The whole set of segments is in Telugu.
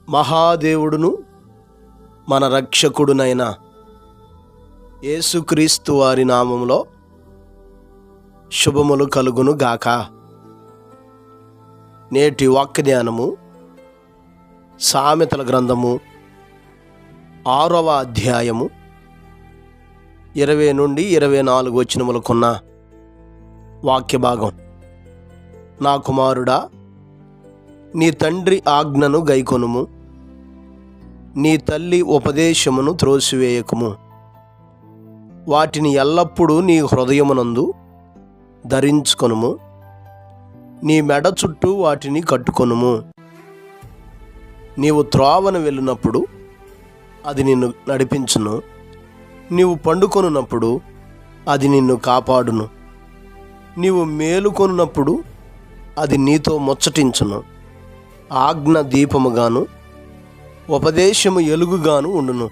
మహాదేవుడును మన రక్షకుడునైన యేసుక్రీస్తు వారి నామములో శుభములు కలుగును గాక. నేటి వాక్య ధ్యానము సామెతల గ్రంథము 6వ అధ్యాయము 20 నుండి 24 వచనములకున్న వాక్య భాగం. నా కుమారుడా, నీ తండ్రి ఆజ్ఞను గైకొనుము, నీ తల్లి ఉపదేశమును త్రోసివేయకుము. వాటిని ఎల్లప్పుడూ నీ హృదయమునందు ధరించుకొనుము, నీ మెడ చుట్టూ వాటిని కట్టుకొనుము. నీవు త్రోవను వెళ్ళినప్పుడు అది నిన్ను నడిపించును, నీవు పండుకొనున్నప్పుడు అది నిన్ను కాపాడును, నీవు మేలుకొనున్నప్పుడు అది నీతో ముచ్చటించును. ఆజ్ఞ దీపముగాను ఉపదేశము ఎలుగుగాను ఉండును.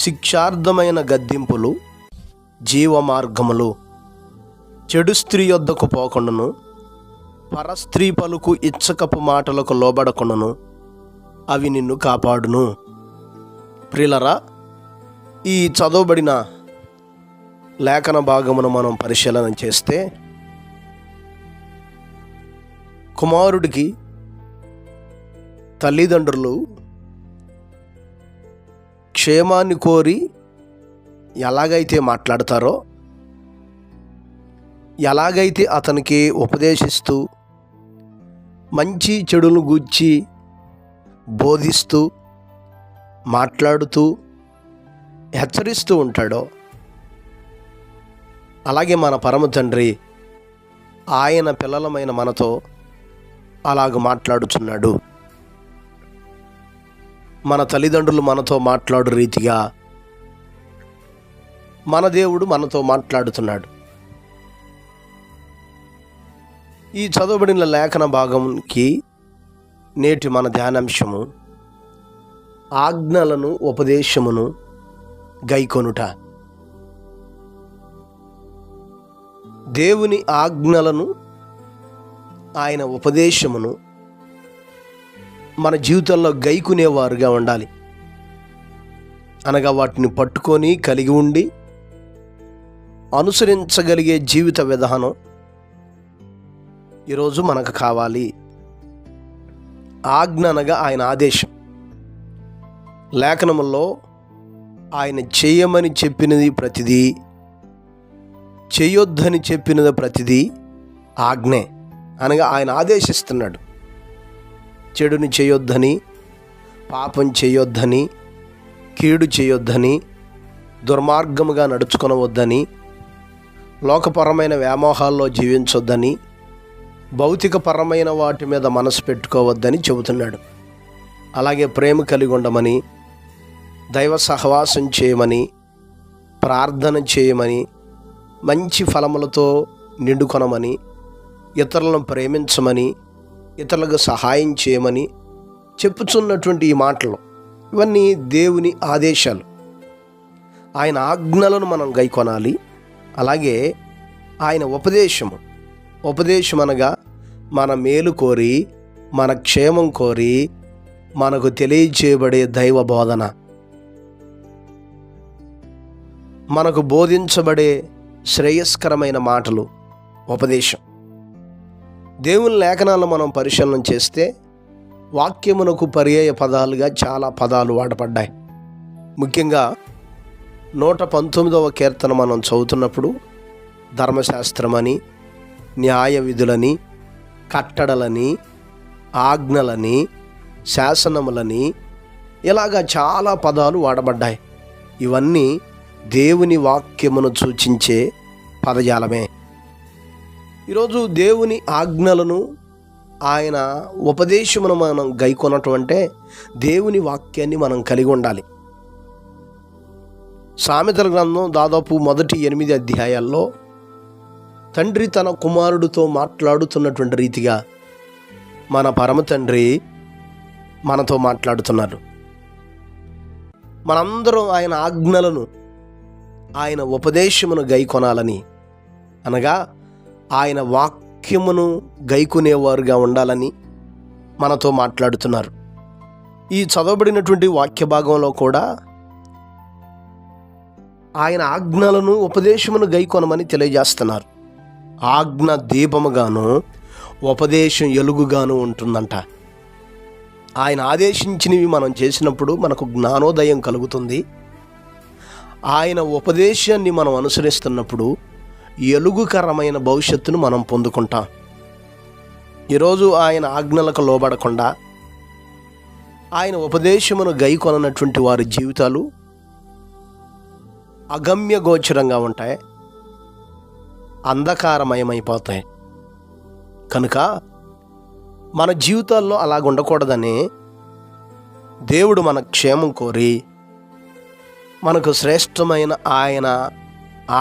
శిక్షార్థమైన గద్దింపులు జీవమార్గములు. చెడు స్త్రీ యొద్దకు పోకుండాను, పరస్త్రీ పలుకు ఇచ్చకపు మాటలకు లోబడకుండాను అవి నిన్ను కాపాడును. ప్రియులరా, ఈ చదవబడిన లేఖన భాగమును మనం పరిశీలన చేస్తే, కుమారుడికి తల్లిదండ్రులు క్షేమాన్ని కోరి ఎలాగైతే మాట్లాడతారో, ఎలాగైతే అతనికి ఉపదేశిస్తూ మంచి చెడును గూర్చి బోధిస్తూ మాట్లాడుతూ హెచ్చరిస్తూ ఉంటాడో, అలాగే మన పరమ తండ్రి ఆయన పిల్లలమైన మనతో అలాగ మాట్లాడుచున్నాడు. మన తల్లిదండ్రులు మనతో మాట్లాడు రీతిగా మన దేవుడు మనతో మాట్లాడుతున్నాడు. ఈ చదవబడిన లేఖన భాగంకి నేటి మన ధ్యానాంశము ఆజ్ఞలను ఉపదేశమును గైకొనుట. దేవుని ఆజ్ఞలను ఆయన ఉపదేశమును మన జీవితంలో గైకునేవారుగా ఉండాలి. అనగా వాటిని పట్టుకొని కలిగి ఉండి అనుసరించగలిగే జీవిత విధానం ఈరోజు మనకు కావాలి. ఆజ్ఞ అనగా ఆయన ఆదేశం. లేఖనములో ఆయన చేయమని చెప్పినది ప్రతిదీ, చేయొద్దని చెప్పినది ప్రతిదీ ఆజ్ఞే. అనగా ఆయన ఆదేశిస్తున్నాడు. చెడుని చేయొద్దని, పాపం చేయొద్దని, కీడు చేయొద్దని, దుర్మార్గముగా నడుచుకొనవద్దని, లోకపరమైన వ్యామోహాల్లో జీవించొద్దని, భౌతికపరమైన వాటి మీద మనసు పెట్టుకోవద్దని చెబుతున్నాడు. అలాగే ప్రేమ కలిగి ఉండమని, దైవ సహవాసం చేయమని, ప్రార్థన చేయమని, మంచి ఫలములతో నిండుకొనమని, ఇతరులను ప్రేమించమని, ఇతరులకు సహాయం చేయమని చెప్పుచున్నటువంటి ఈ మాటలు ఇవన్నీ దేవుని ఆదేశాలు. ఆయన ఆజ్ఞలను మనం గైకొనాలి. అలాగే ఆయన ఉపదేశం అనగా మన మేలు కోరి, మన క్షేమం కోరి మనకు తెలియచేయబడే దైవ బోధన, మనకు బోధించబడే శ్రేయస్కరమైన మాటలు ఉపదేశం. దేవుని లేఖనాలను మనం పరిశీలన చేస్తే వాక్యమునకు పర్యాయ పదాలుగా చాలా పదాలు వాడబడ్డాయి. ముఖ్యంగా 119వ కీర్తన మనం చదువుతున్నప్పుడు ధర్మశాస్త్రమని, న్యాయ విధులని, కట్టడలని, ఆజ్ఞలని, శాసనములని, ఇలాగా చాలా పదాలు వాడబడ్డాయి. ఇవన్నీ దేవుని వాక్యమును సూచించే పదజాలమే. ఈరోజు దేవుని ఆజ్ఞలను, ఆయన ఉపదేశమును మనం గైకొనటం అంటే దేవుని వాక్యాన్ని మనం కలిగి ఉండాలి. సామెతల గ్రంథం దాదాపు మొదటి 8 అధ్యాయాల్లో తండ్రి తన కుమారుడితో మాట్లాడుతున్నటువంటి రీతిగా మన పరమ తండ్రి మనతో మాట్లాడుతున్నారు. మనందరం ఆయన ఆజ్ఞలను, ఆయన ఉపదేశమును గైకొనాలని, అనగా ఆయన వాక్యమును గైకునేవారుగా ఉండాలని మనతో మాట్లాడుతున్నారు. ఈ చదవబడినటువంటి వాక్య భాగంలో కూడా ఆయన ఆజ్ఞలను ఉపదేశమును గైకొనమని తెలియజేస్తున్నారు. ఆజ్ఞ దీపముగాను ఉపదేశం ఎలుగుగాను ఉంటుందంట. ఆయన ఆదేశించినవి మనం చేసినప్పుడు మనకు జ్ఞానోదయం కలుగుతుంది. ఆయన ఉపదేశాన్ని మనం అనుసరిస్తున్నప్పుడు ఎలుగుకరమైన భవిష్యత్తును మనం పొందుకుంటాం. ఈరోజు ఆయన ఆజ్ఞలకు లోబడకుండా ఆయన ఉపదేశమును గైకొననటువంటి వారి జీవితాలు అగమ్య గోచరంగా ఉంటాయి, అంధకారమయమైపోతాయి. కనుక మన జీవితాల్లో అలాగ ఉండకూడదని దేవుడు మన క్షేమం కోరి మనకు శ్రేష్టమైన ఆయన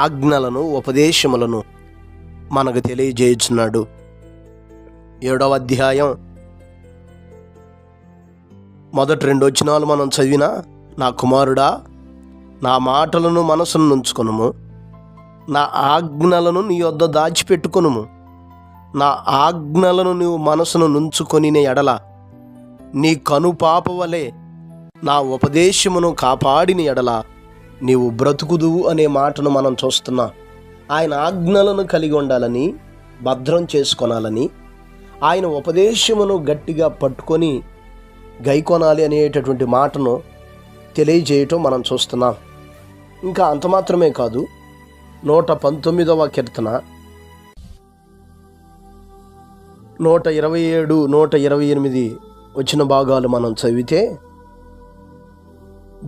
ఆజ్ఞలను ఉపదేశములను మనకు తెలియజేయుచున్నాడు. 7వ అధ్యాయం మొదటి 2 వచనాలు మనం చదివినా, నా కుమారుడా, నా మాటలను మనసును నుంచుకొనుము, నా ఆజ్ఞలను నీ యొద్ద దాచిపెట్టుకొనుము. నా ఆజ్ఞలను నీవు మనసును నుంచుకొని ఎడల నీ కనుపాప వలె నా ఉపదేశమును కాపాడిన ఎడల నీవు బ్రతుకుదువు అనే మాటను మనం చూస్తున్నాం. ఆయన ఆజ్ఞలను కలిగి ఉండాలని, భద్రం చేసుకొనాలని, ఆయన ఉపదేశమును గట్టిగా పట్టుకొని గైకొనాలి అనేటటువంటి మాటను తెలియజేయటం మనం చూస్తున్నాం. ఇంకా అంత మాత్రమే కాదు, 119వ కీర్తన 127, 128 వచ్చిన భాగాలు మనం చదివితే,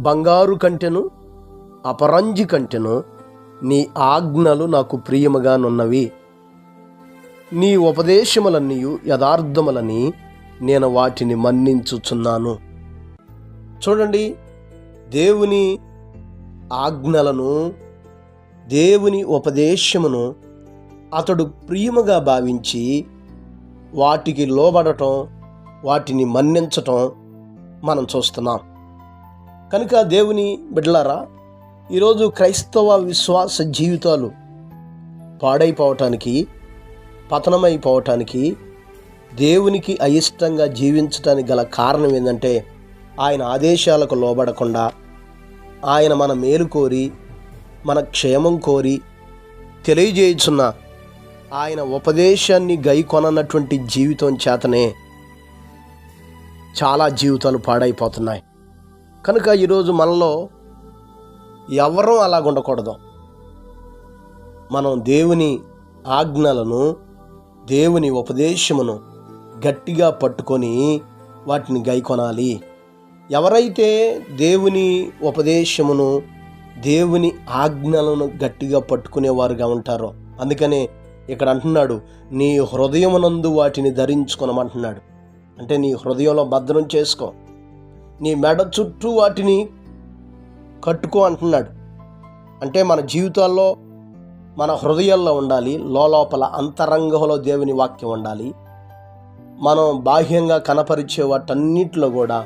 బంగారు కంటెను అపరంజి కంటెను నీ ఆజ్ఞలు నాకు ప్రియముగానున్నవి, నీ ఉపదేశములన్నీయు యథార్థములని నేను వాటిని మన్నించుచున్నాను. చూడండి, దేవుని ఆజ్ఞలను, దేవుని ఉపదేశమును అతడు ప్రియముగా భావించి వాటికి లోబడటం, వాటిని మన్నించటం మనం చూస్తున్నాం. కనుక దేవుని బిడ్డలారా, ఈరోజు క్రైస్తవ విశ్వాస జీవితాలు పాడైపోవటానికి, పతనమైపోవటానికి, దేవునికి అయిష్టంగా జీవించటానికి గల కారణం ఏంటంటే, ఆయన ఆదేశాలకు లోబడకుండా, ఆయన మన మేలు కోరి, మన క్షేమం కోరి తెలియజేయుచున్న ఆయన ఉపదేశాన్ని గైకొననటువంటి జీవితం చేతనే చాలా జీవితాలు పాడైపోతున్నాయి. కనుక ఈరోజు మనలో ఎవరూ అలాగ ఉండకూడదు. మనం దేవుని ఆజ్ఞలను, దేవుని ఉపదేశమును గట్టిగా పట్టుకొని వాటిని గైకొనాలి. ఎవరైతే దేవుని ఉపదేశమును, దేవుని ఆజ్ఞలను గట్టిగా పట్టుకునేవారుగా ఉంటారో, అందుకనే ఇక్కడ అంటున్నాడు, నీ హృదయమునందు వాటిని ధరించుకొనమంటున్నాడు. అంటే నీ హృదయంలో భద్రం చేసుకో, నీ మెడ చుట్టూ వాటిని కట్టుకో అంటున్నాడు. అంటే మన జీవితాల్లో, మన హృదయాల్లో ఉండాలి, లోపల అంతరంగంలో దేవుని వాక్యం ఉండాలి. మనం బాహ్యంగా కనపరిచే వాటన్నిటిలో కూడా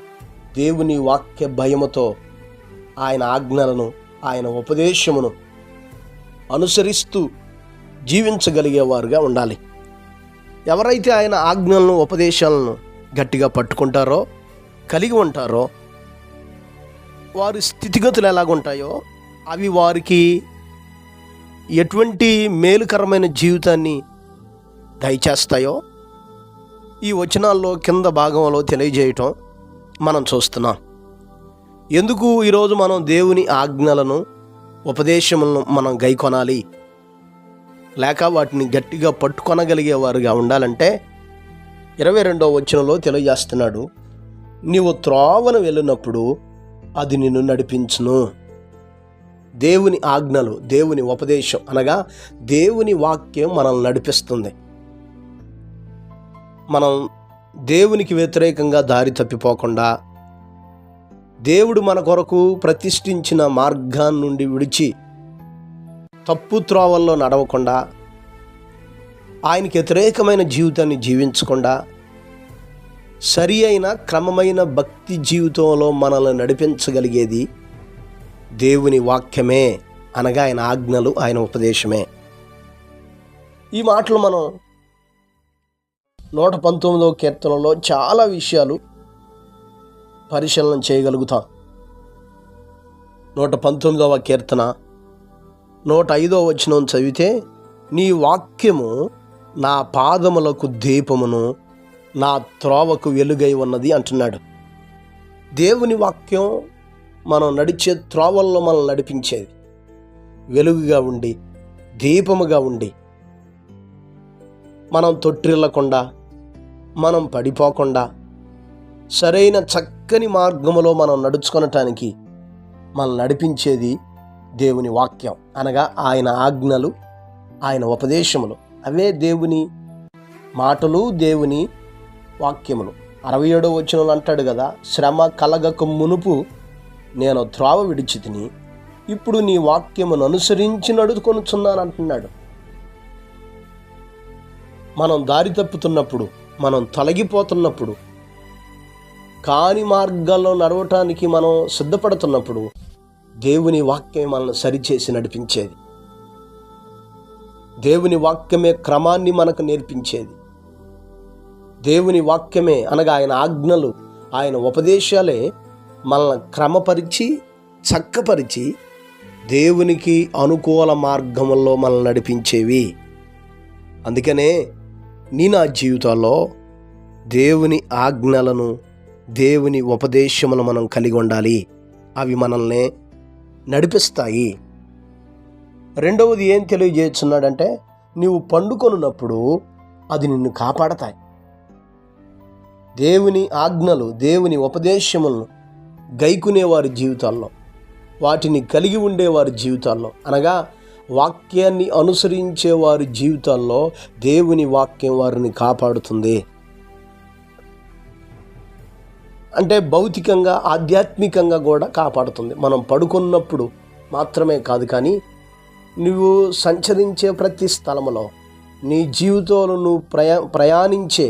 దేవుని వాక్య భయముతో ఆయన ఆజ్ఞలను, ఆయన ఉపదేశమును అనుసరిస్తూ జీవించగలిగేవారుగా ఉండాలి. ఎవరైతే ఆయన ఆజ్ఞలను, ఉపదేశాలను గట్టిగా పట్టుకుంటారో, కలిగి ఉంటారో, వారి స్థితిగతులు ఎలాగుంటాయో, అవి వారికి ఎటువంటి మేలుకరమైన జీవితాన్ని దయచేస్తాయో ఈ వచనాల్లో కింద భాగంలో తెలియజేయటం మనం చూస్తున్నాం. ఎందుకు ఈరోజు మనం దేవుని ఆజ్ఞలను, ఉపదేశములను మనం గైకొనాలి, లేక వాటిని గట్టిగా పట్టుకొనగలిగేవారుగా ఉండాలంటే 22వ వచనంలో తెలియజేస్తున్నాడు, నీవు త్రోవను వెళ్ళినప్పుడు అది నిన్ను నడిపించును. దేవుని ఆజ్ఞలు, దేవుని ఉపదేశం అనగా దేవుని వాక్యం మనల్ని నడిపిస్తుంది. మనం దేవునికి వ్యతిరేకంగా దారి తప్పిపోకుండా, దేవుడు మన కొరకు ప్రతిష్ఠించిన మార్గాన్ని నుండి విడిచి తప్పు త్రోవల్లో నడవకుండా, ఆయనకి వ్యతిరేకమైన జీవితాన్ని జీవించకుండా, సరి అయిన క్రమమైన భక్తి జీవితంలో మనల్ని నడిపించగలిగేది దేవుని వాక్యమే, అనగా ఆయన ఆజ్ఞలు, ఆయన ఉపదేశమే. ఈ మాటలు మనం 119వ కీర్తనలో చాలా విషయాలు పరిశీలన చేయగలుగుతాం. 119వ కీర్తన 105వ వచనం చదివితే, నీ వాక్యము నా పాదములకు దీపమును నా త్రోవకు వెలుగై ఉన్నది అంటున్నాడు. దేవుని వాక్యం మనం నడిచే త్రోవల్లో మనల్ని నడిపించేది, వెలుగుగా ఉండి దీపముగా ఉండి, మనం తొట్టిల్లకుండా, మనం పడిపోకుండా సరైన చక్కని మార్గములో మనం నడుచుకొనటానికి మనల్ని నడిపించేది దేవుని వాక్యం, అనగా ఆయన ఆజ్ఞలు, ఆయన ఉపదేశములు. అవే దేవుని మాటలు, దేవుని వాక్యములు. 67వ వచనంలో అంటాడు కదా, శ్రమ కలగక మునుపు నేను త్రోవ విడిచి తిని ఇప్పుడు నీ వాక్యమును అనుసరించి నడుచుకొనుచున్నాను అంటున్నాడు. మనం దారి తప్పుతున్నప్పుడు, మనం తొలగిపోతున్నప్పుడు, కాని మార్గాల్లో నడవటానికి మనం సిద్ధపడుతున్నప్పుడు దేవుని వాక్యం మనల్ని సరిచేసి నడిపించేది. దేవుని వాక్యమే క్రమాన్ని మనకు నేర్పించేది. దేవుని వాక్యమే అనగా ఆయన ఆజ్ఞలు, ఆయన ఉపదేశాలే మనల్ని క్రమపరిచి చక్కపరిచి దేవునికి అనుకూల మార్గంలో మనల్ని నడిపించేవి. అందుకనే నా జీవితాల్లో దేవుని ఆజ్ఞలను, దేవుని ఉపదేశములను మనం కలిగి ఉండాలి. అవి మనల్ని నడిపిస్తాయి. రెండవది ఏం తెలియజేస్తున్నాడంటే, నీవు పండుకొనున్నప్పుడు అది నిన్ను కాపాడతాయి. దేవుని ఆజ్ఞలు, దేవుని ఉపదేశములను గైకునేవారి జీవితాల్లో, వాటిని కలిగి ఉండేవారి జీవితాల్లో, అనగా వాక్యాన్ని అనుసరించే వారి జీవితాల్లో దేవుని వాక్యం వారిని కాపాడుతుంది. అంటే భౌతికంగా, ఆధ్యాత్మికంగా కూడా కాపాడుతుంది. మనం పడుకున్నప్పుడు మాత్రమే కాదు, కానీ నువ్వు సంచరించే ప్రతి స్థలంలో, నీ జీవితంలో నువ్వు ప్రయాణించే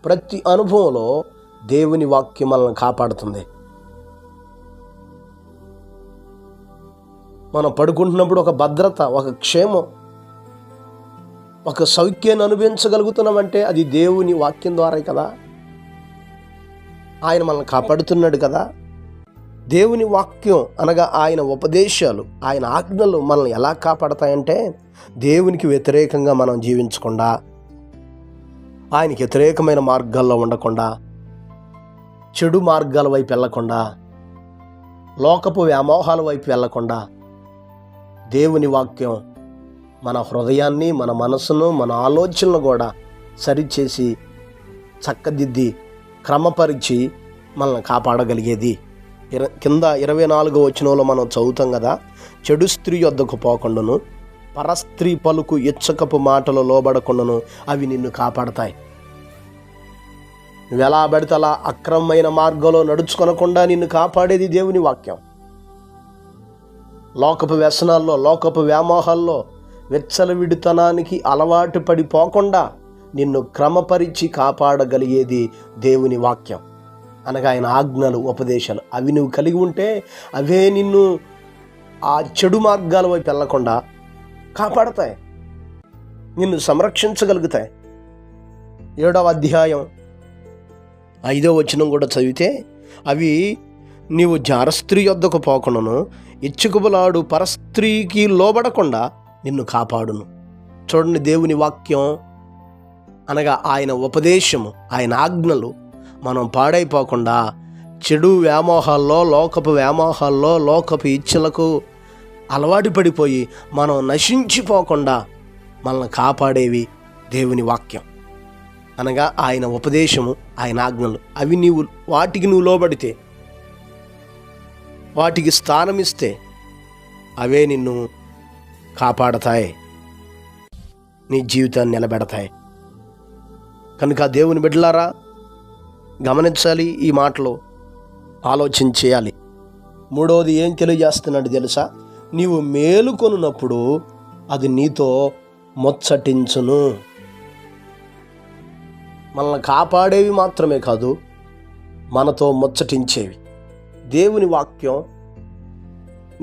ప్రతి అనుభవంలో దేవుని వాక్యం మనల్ని కాపాడుతుంది. మనం పడుకుంటున్నప్పుడు ఒక భద్రత, ఒక క్షేమం, ఒక సౌఖ్యాన్ని అనుభవించగలుగుతున్నామంటే అది దేవుని వాక్యం ద్వారా కదా. ఆయన మనల్ని కాపాడుతున్నాడు కదా. దేవుని వాక్యం అనగా ఆయన ఉపదేశాలు, ఆయన ఆజ్ఞలు మనల్ని ఎలా కాపాడతాయంటే, దేవునికి వ్యతిరేకంగా మనం జీవించకుండా, ఆయనకి వ్యతిరేకమైన మార్గాల్లో ఉండకుండా, చెడు మార్గాల వైపు వెళ్ళకుండా, లోకపు వ్యామోహాల వైపు వెళ్ళకుండా, దేవుని వాక్యం మన హృదయాన్ని, మన మనసును, మన ఆలోచనలు కూడా సరిచేసి చక్కదిద్ది క్రమపరిచి మనల్ని కాపాడగలిగేది. కింద 24వ వచనంలో మనం చదువుతాం కదా, చెడు స్త్రీ యొద్దకు పోకుండాను, పరస్త్రీ పలుకు ఇచ్చకపు మాటలు లోబడకుండాను అవి నిన్ను కాపాడతాయి. నువ్వు ఎలా పడితే అలా అక్రమమైన మార్గంలో నడుచుకొనకుండా నిన్ను కాపాడేది దేవుని వాక్యం. లోకపు వ్యసనాల్లో, లోకపు వ్యామోహాల్లో, విచ్చలవిడితనానికి అలవాటు పడిపోకుండా నిన్ను క్రమపరిచి కాపాడగలిగేది దేవుని వాక్యం, అనగా ఆయన ఆజ్ఞలు, ఉపదేశాలు. అవి నువ్వు కలిగి ఉంటే అవే నిన్ను ఆ చెడు మార్గాల వైపు వెళ్ళకుండా కాపాడతాయి, నిన్ను సంరక్షించగలుగుతాయి. 7వ అధ్యాయం 5వ వచనం కూడా చదివితే, అవి నీవు జారస్త్రీ యొద్దకు పోకుండాను, ఇచ్చుకుబలాడు పరస్త్రీకి లోబడకుండా నిన్ను కాపాడును. చూడండి, దేవుని వాక్యం అనగా ఆయన ఉపదేశము, ఆయన ఆజ్ఞలు మనం పాడైపోకుండా చెడు వ్యామోహాల్లో, లోకపు వ్యామోహాల్లో, లోకపు ఇచ్చలకు అలవాటు పడిపోయి మనం నశించిపోకుండా మనల్ని కాపాడేవి దేవుని వాక్యం, అనగా ఆయన ఉపదేశము, ఆయన ఆజ్ఞలు. అవి వాటికి నువ్వు లోబడితే, వాటికి స్థానమిస్తే అవే నిన్ను కాపాడతాయి, నీ జీవితాన్ని నిలబెడతాయి. కనుక దేవుని బిడ్డలారా, గమనించాలి, ఈ మాటలు ఆలోచన చేయాలి. మూడవది ఏం తెలియజేస్తున్నాడు తెలుసా? నీవు మేలుకొనున్నప్పుడు అది నీతో ముచ్చటించును. మనల్ని కాపాడేవి మాత్రమే కాదు, మనతో ముచ్చటించేవి. దేవుని వాక్యం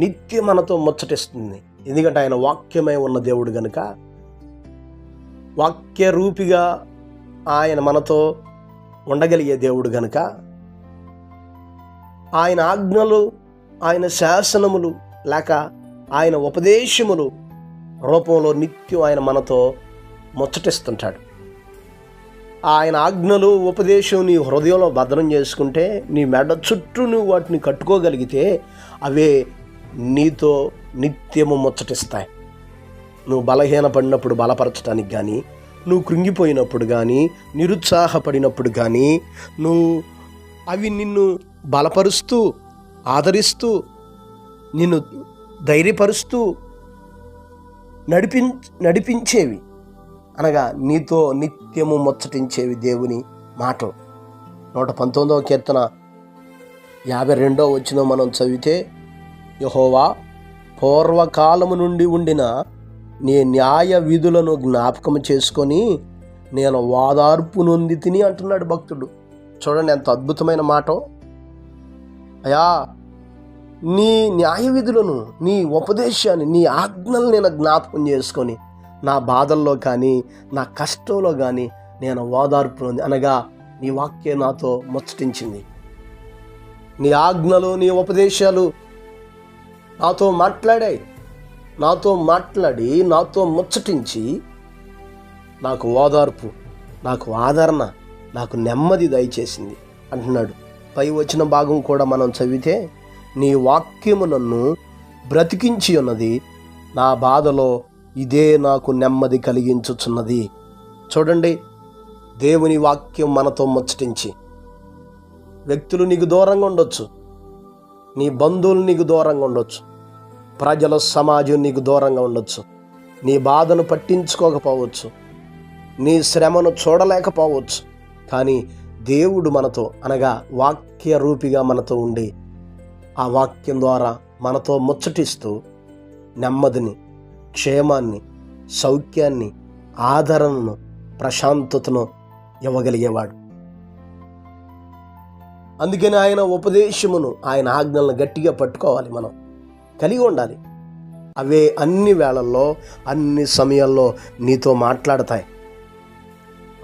నిత్యం మనతో ముచ్చటిస్తుంది. ఎందుకంటే ఆయన వాక్యమై ఉన్న దేవుడు గనుక, వాక్య రూపిగా ఆయన మనతో ఉండగలిగే దేవుడు గనుక ఆయన ఆజ్ఞలు, ఆయన శాసనములు లేక ఆయన ఉపదేశములు రూపంలో నిత్యం ఆయన మనతో ముచ్చటిస్తుంటాడు. ఆయన ఆజ్ఞలు, ఉపదేశం నీ హృదయంలో భద్రం చేసుకుంటే, నీ మెడ చుట్టూ నువ్వు వాటిని కట్టుకోగలిగితే అవే నీతో నిత్యము ముచ్చటిస్తాయి. నువ్వు బలహీనపడినప్పుడు బలపరచడానికి కానీ, నువ్వు కృంగిపోయినప్పుడు కానీ, నిరుత్సాహపడినప్పుడు కానీ అవి నిన్ను బలపరుస్తూ, ఆదరిస్తూ, నిన్ను ధైర్యపరుస్తూ నడిపించేవి. అనగా నీతో నిత్యము ముచ్చటించేవి దేవుని మాటలు. 119వ కీర్తన 52వ వచనం మనం చదివితే, యెహోవా, పూర్వకాలము నుండి ఉండిన నీ న్యాయ విధులను జ్ఞాపకం చేసుకొని నేను ఓదార్పు నొంది తిని అంటున్నాడు భక్తుడు. చూడండి ఎంత అద్భుతమైన మాట. అయా, నీ న్యాయ విధులను, నీ ఉపదేశాన్ని, నీ ఆజ్ఞలు నేను జ్ఞాపకం చేసుకొని నా బాధల్లో కానీ, నా కష్టంలో కానీ నేను ఓదార్పు నొంది. అనగా నీ వాక్యం నాతో ముచ్చటించింది. నీ ఆజ్ఞలు, నీ ఉపదేశాలు నాతో మాట్లాడాయి. నాతో మాట్లాడి, నాతో ముచ్చటించి నాకు ఓదార్పు, నాకు ఆదరణ, నాకు నెమ్మది దయచేసింది అంటున్నాడు. పై వచ్చిన భాగం కూడా మనం చదివితే, నీ వాక్యము నన్ను బ్రతికించి ఉన్నది, నా బాధలో ఇదే నాకు నెమ్మది కలిగించుచున్నది. చూడండి, దేవుని వాక్యం మనతో ముచ్చటించి, వ్యక్తులు నీకు దూరంగా ఉండొచ్చు, నీ బంధువులు నీకు దూరంగా ఉండొచ్చు, ప్రజల సమాజం నీకు దూరంగా ఉండొచ్చు, నీ బాధను పట్టించుకోకపోవచ్చు, నీ శ్రమను చూడలేకపోవచ్చు. కానీ దేవుడు మనతో, అనగా వాక్య రూపిగా మనతో ఉండి ఆ వాక్యం ద్వారా మనతో ముచ్చటిస్తూ నెమ్మదిని, క్షేమాన్ని, సౌఖ్యాన్ని, ఆదరణను, ప్రశాంతతను ఇవ్వగలిగేవాడు. అందుకని ఆయన ఉపదేశమును, ఆయన ఆజ్ఞలను గట్టిగా పట్టుకోవాలి, మనం కలిగి ఉండాలి. అవే అన్ని వేళల్లో, అన్ని సమయాల్లో నీతో మాట్లాడతాయి.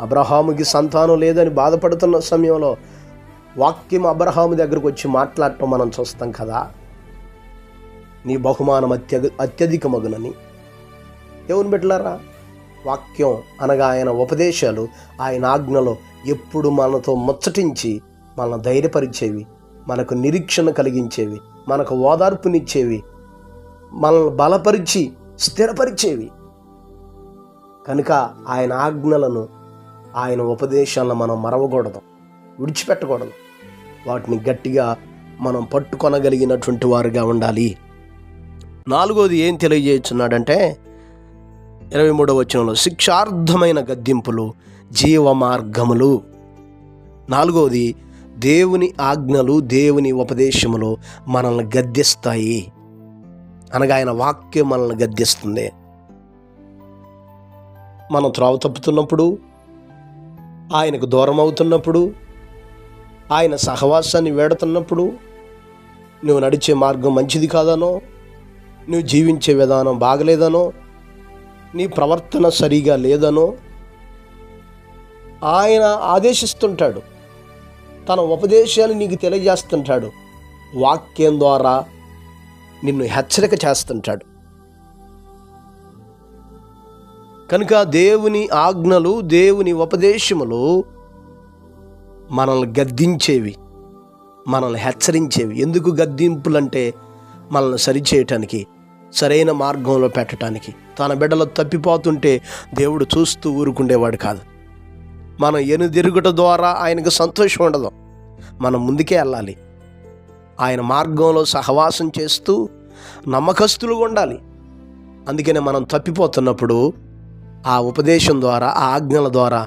అబ్రహాముకి సంతానం లేదని బాధపడుతున్న సమయంలో వాక్యం అబ్రహాము దగ్గరకు వచ్చి మాట్లాడటం మనం చూస్తాం కదా. నీ బహుమానం అత్యధికమగునని. దేవుని బిడ్డలారా, వాక్యం అనగా ఆయన ఉపదేశాలు, ఆయన ఆజ్ఞలో ఎప్పుడు మనతో ముచ్చటించి మనల్ని ధైర్యపరిచేవి, మనకు నిరీక్షణ కలిగించేవి, మనకు ఓదార్పునిచ్చేవి, మనల్ని బలపరిచి స్థిరపరిచేవి. కనుక ఆయన ఆజ్ఞలను, ఆయన ఉపదేశాలను మనం మరవకూడదు, విడిచిపెట్టకూడదు. వాటిని గట్టిగా మనం పట్టుకొనగలిగినటువంటి వారుగా ఉండాలి. 4వది ఏం తెలియజేస్తున్నాడంటే 23వ వచనంలో, శిక్షార్థమైన గద్దింపులు జీవ మార్గములు. 4వది, దేవుని ఆజ్ఞలు, దేవుని ఉపదేశములు మనల్ని గద్దిస్తాయి. అనగా ఆయన వాక్యం మనల్ని గద్దిస్తుంది. మనం త్రోవ తప్పుతున్నప్పుడు, ఆయనకు దూరం అవుతున్నప్పుడు, ఆయన సహవాసాన్ని వేడుతున్నప్పుడు, నువ్వు నడిచే మార్గం మంచిది కాదనో, నువ్వు జీవించే విధానం బాగలేదనో, నీ ప్రవర్తన సరిగా లేదనో ఆయన ఆదేశిస్తుంటాడు. తన ఉపదేశాన్ని నీకు తెలియజేస్తుంటాడు. వాక్యం ద్వారా నిన్ను హెచ్చరిక చేస్తుంటాడు. కనుక దేవుని ఆజ్ఞలు, దేవుని ఉపదేశములు మనల్ని గద్దించేవి, మనల్ని హెచ్చరించేవి. ఎందుకు గద్దింపులంటే మనల్ని సరిచేయటానికి, సరైన మార్గంలో పెట్టడానికి. తన బిడ్డలు తప్పిపోతుంటే దేవుడు చూస్తూ ఊరుకుండేవాడు కాదు. మనం ఎనుదిరుగుట ద్వారా ఆయనకు సంతోషం ఉండదు. మనం ముందుకే వెళ్ళాలి. ఆయన మార్గంలో సహవాసం చేస్తూ నమ్మకస్తులుగా ఉండాలి. అందుకనే మనం తప్పిపోతున్నప్పుడు ఆ ఉపదేశం ద్వారా, ఆ ఆజ్ఞల ద్వారా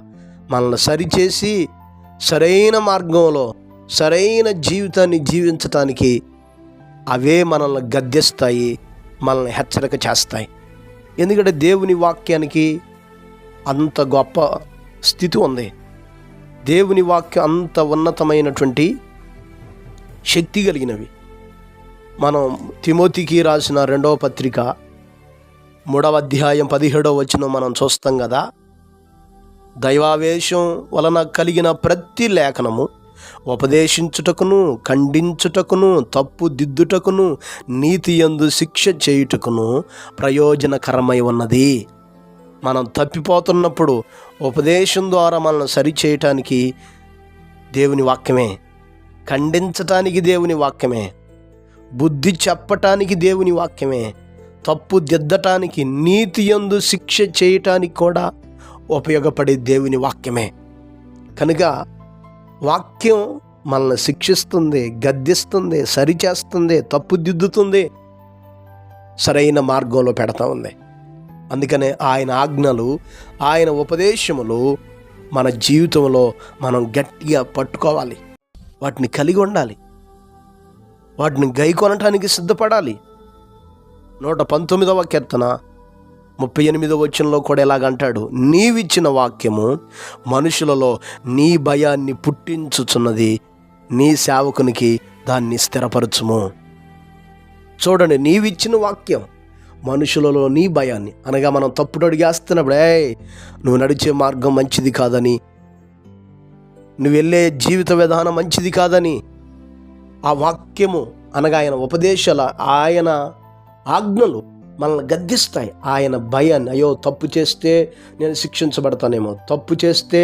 మనల్ని సరిచేసి సరైన మార్గంలో సరైన జీవితాన్ని జీవించటానికి అవే మనల్ని గద్దిస్తాయి, మనల్ని హెచ్చరిక చేస్తాయి. ఎందుకంటే దేవుని వాక్యానికి అంత గొప్ప స్థితి ఉంది. దేవుని వాక్యం అంత ఉన్నతమైనటువంటి శక్తి కలిగినవి. మనం తిమోతికి రాసిన 2వ పత్రిక 3వ అధ్యాయం 17వ వచనం మనం చూస్తాం కదా. దైవావేశం వలన కలిగిన ప్రతి లేఖనము ఉపదేశించుటకును, ఖండించుటకును, తప్పు దిద్దుటకును, నీతి యందు శిక్ష చేయుటకును ప్రయోజనకరమై ఉన్నది. మనం తప్పిపోతున్నప్పుడు ఉపదేశం ద్వారా మనల్ని సరిచేయటానికి దేవుని వాక్యమే, ఖండించటానికి దేవుని వాక్యమే, బుద్ధి చెప్పటానికి దేవుని వాక్యమే, తప్పు దిద్దటానికి, నీతి యందు శిక్ష చేయటానికి కూడా ఉపయోగపడే దేవుని వాక్యమే. కనుక వాక్యం మనల్ని శిక్షిస్తుంది, గద్దిస్తుంది, సరిచేస్తుంది, తప్పుదిద్దుతుంది, సరైన మార్గంలో పెడతా ఉంది. అందుకనే ఆయన ఆజ్ఞలు, ఆయన ఉపదేశములు మన జీవితంలో మనం గట్టిగా పట్టుకోవాలి, వాటిని కలిగి ఉండాలి, వాటిని గైకొనటానికి సిద్ధపడాలి. 119వ కీర్తన 38వ వచనంలో కూడా ఎలాగంటాడు, నీవిచ్చిన వాక్యము మనుషులలో నీ భయాన్ని పుట్టించుచున్నది, నీ సేవకునికి దాన్ని స్థిరపరచుము. చూడండి, నీవిచ్చిన వాక్యం మనుషులలో నీ భయాన్ని, అనగా మనం తప్పుడు అడిగేస్తున్నప్పుడు, నువ్వు నడిచే మార్గం మంచిది కాదని, నువ్వు వెళ్ళే జీవిత విధానం మంచిది కాదని, ఆ వాక్యము అనగా ఆయన ఉపదేశాల, ఆయన ఆజ్ఞలు మనల్ని గద్దిస్తాయి. ఆయన భయాన్ని, అయ్యో తప్పు చేస్తే నేను శిక్షించబడతానేమో, తప్పు చేస్తే,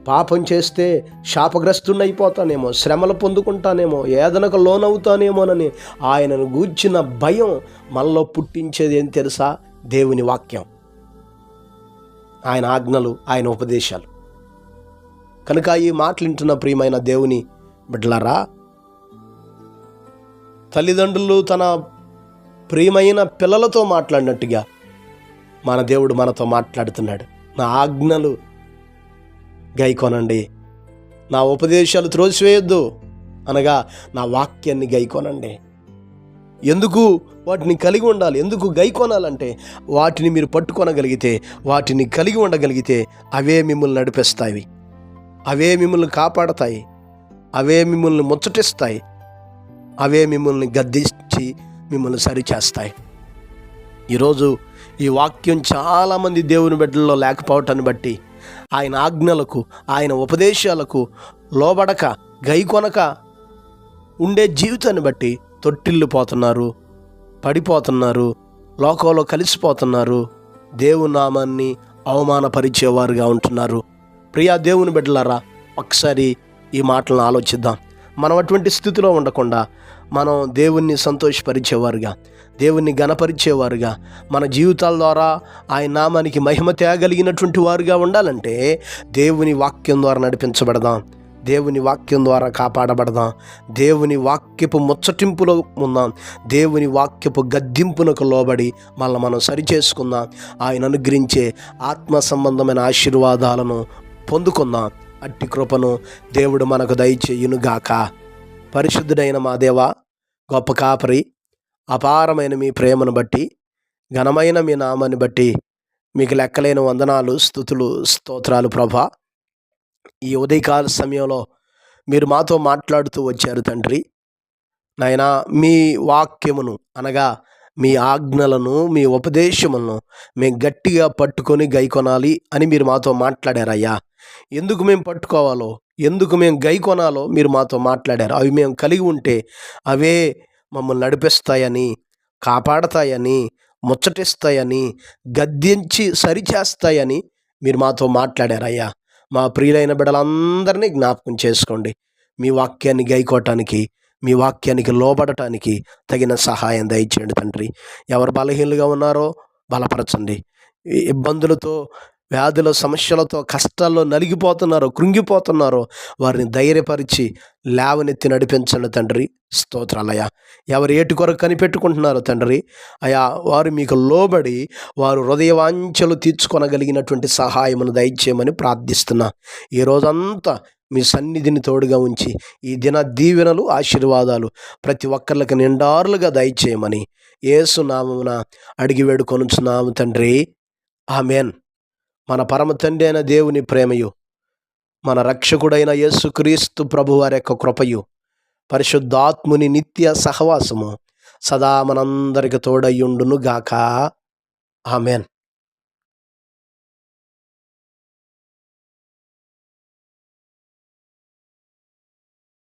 పాపం చేస్తే శాపగ్రస్తుడిని అయిపోతానేమో, శ్రమలు పొందుకుంటానేమో, వేదనకు లోనవుతానేమోనని ఆయనను గూర్చిన భయం మనలో పుట్టించేది ఏం తెలుసా? దేవుని వాక్యం, ఆయన ఆజ్ఞలు, ఆయన ఉపదేశాలు. కనుక ఈ మాటలు వింటున్న ప్రియమైన దేవుని బిడ్డలారా, తల్లిదండ్రులు తన ప్రియమైన పిల్లలతో మాట్లాడినట్టుగా మన దేవుడు మనతో మాట్లాడుతున్నాడు. నా ఆజ్ఞలు గైకొనండి, నా ఉపదేశాలు త్రోసివేయొద్దు, అనగా నా వాక్యాన్ని గైకొనండి. ఎందుకు వాటిని కలిగి ఉండాలి, ఎందుకు గైకొనాలంటే, వాటిని మీరు పట్టుకొనగలిగితే, వాటిని కలిగి ఉండగలిగితే అవే మిమ్మల్ని నడిపిస్తాయి, అవే మిమ్మల్ని కాపాడతాయి, అవే మిమ్మల్ని ముచ్చటిస్తాయి, అవే మిమ్మల్ని గద్దించి మిమ్మల్ని సరిచేస్తాయి. ఈరోజు ఈ వాక్యం చాలామంది దేవుని బిడ్డల్లో లేకపోవటాన్ని బట్టి, ఆయన ఆజ్ఞలకు, ఆయన ఉపదేశాలకు లోబడక, గైకొనక ఉండే జీవితాన్ని బట్టి తొట్టిల్లిపోతున్నారు, పడిపోతున్నారు, లోకంలో కలిసిపోతున్నారు, దేవుని నామాన్ని అవమానపరిచేవారుగా ఉంటున్నారు. ప్రియా దేవుని బిడ్డలారా, ఒకసారి ఈ మాటలను ఆలోచిద్దాం. మనం అటువంటి స్థితిలో ఉండకుండా మనం దేవుణ్ణి సంతోషపరిచేవారుగా, దేవుణ్ణి గణపరిచేవారుగా, మన జీవితాల ద్వారా ఆయన నామానికి మహిమ తేగలిగినటువంటి వారుగా ఉండాలంటే దేవుని వాక్యం ద్వారా నడిపించబడదాం, దేవుని వాక్యం ద్వారా కాపాడబడదాం, దేవుని వాక్యపు ముచ్చటింపులో ఉందాం, దేవుని వాక్యపు గద్దింపునకు లోబడి మళ్ళీ మనం సరిచేసుకుందాం, ఆయన అనుగ్రహించే ఆత్మ సంబంధమైన ఆశీర్వాదాలను పొందుకుందాం. అట్టి కృపను దేవుడు మనకు దయచేయునుగాక. పరిశుద్ధుడైన మా దేవా, గొప్ప కాపరి, అపారమైన మీ ప్రేమను బట్టి, ఘనమైన మీ నామాన్ని బట్టి మీకు లెక్కలేని వందనాలు, స్తుతులు, స్తోత్రాలు ప్రభా. ఈ ఉదయకాల సమయంలో మీరు మాతో మాట్లాడుతూ వచ్చారు తండ్రి. నాయనా, మీ వాక్యమును అనగా మీ ఆజ్ఞలను, మీ ఉపదేశములను మేము గట్టిగా పట్టుకొని గైకొనాలి అని మీరు మాతో మాట్లాడారయ్యా. ఎందుకు మేము పట్టుకోవాలో, ఎందుకు మేము గైకొనాలో మీరు మాతో మాట్లాడారు. అవి మేము కలిగి ఉంటే అవే మమ్మల్ని నడిపిస్తాయని, కాపాడతాయని, ముచ్చటిస్తాయని, గద్దించి సరిచేస్తాయని మీరు మాతో మాట్లాడారయ్యా. మా ప్రియులైన బిడ్డలందరినీ జ్ఞాపకం చేసుకోండి. మీ వాక్యాన్ని గైకోవటానికి, మీ వాక్యానికి లోబడటానికి తగిన సహాయం దయచేయండి తండ్రి. ఎవరు బలహీనులుగా ఉన్నారో బలపరచండి. ఇబ్బందులతో, వ్యాధుల సమస్యలతో, కష్టాల్లో నలిగిపోతున్నారో, కృంగిపోతున్నారో వారిని ధైర్యపరిచి లేవనెత్తి నడిపించండి తండ్రి. స్తోత్రాలయ్యా. ఎవరు ఏటి కొరకు కనిపెట్టుకుంటున్నారో తండ్రి అయా, వారు మీకు లోబడి వారు హృదయవాంఛలు తీర్చుకొనగలిగినటువంటి సహాయమును దయచేయమని ప్రార్థిస్తున్నా. ఈ రోజంతా మీ సన్నిధిని తోడుగా ఉంచి ఈ దిన దీవెనలు, ఆశీర్వాదాలు ప్రతి ఒక్కరికి నిండారులుగా దయచేయమని యేసు నామమున అడిగి వేడుకొనుచున్నాము తండ్రి. ఆమేన్. మన పరమ తండ్రి అయిన దేవుని ప్రేమయు, మన రక్షకుడైన యేసుక్రీస్తు ప్రభువారి యొక్క కృపయు, పరిశుద్ధాత్ముని నిత్య సహవాసము సదా మనందరికి తోడయ్యుండును గాక. ఆమేన్.